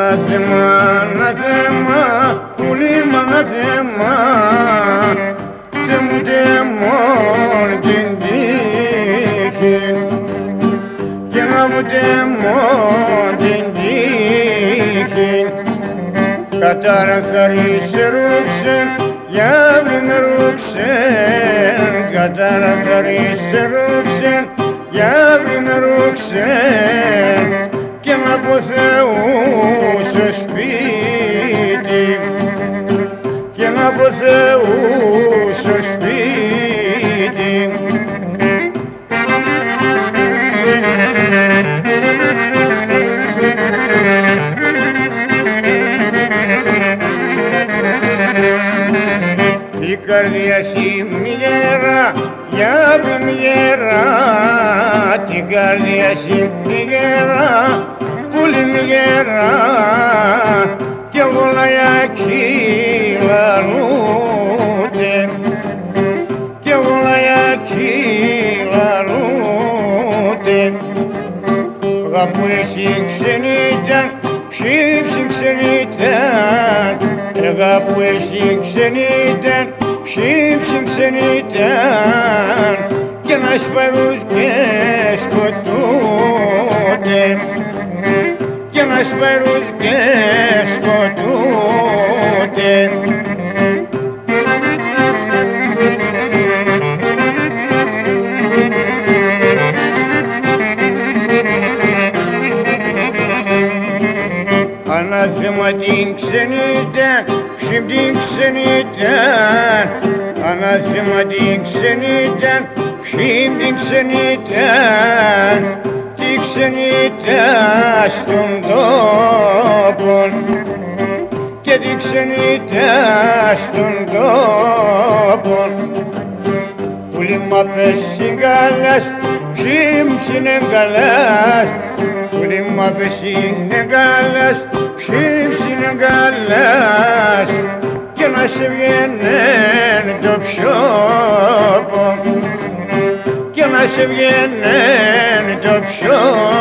Αναζέμα, πουλί μ' αναζέμα, τε μου τεμόν την τύχη και να μου τεμόν την τύχη. Κατάραθαρή σε ρούξεν, για αύριο με ρούξεν, κατάραθαρή σε ρούξεν, για αύριο με ρούξεν και να από Θεού στο σπίτι και να από Θεού στο σπίτι. Η καρδιά σημειέρα, για αύριο μοιέρα, την καρδιά σημειέρα, πουλί μοιέρα, και βολαγιάκι λαρούτε, και βολαγιάκι λαρούτε. Αγαπού εσύ ξενίταν, ψήψη ξενίταν, αγαπού εσύ ξενίταν, ψήψη ξενίταν, και να σπαρούς και σκοτούνται, και να σπαρούς και σκοτούνται. Ανάθεμα την ξενίτα, ψημ την ξενίτα, ανάθεμα την ξενίτα, ψημ την ξενίτα, τη ξενίτα στον τόπο και τη ξενίτα στον τόπο. Πουλί μ' απέσει γκάλας, ψημ συνεγκαλάς, πουλί μ' απέσει γκάλας, ψημ συνεγκαλάς, και να σε βγαίνεν το ψώπο, και να σε βγαίνεν το ψώπο.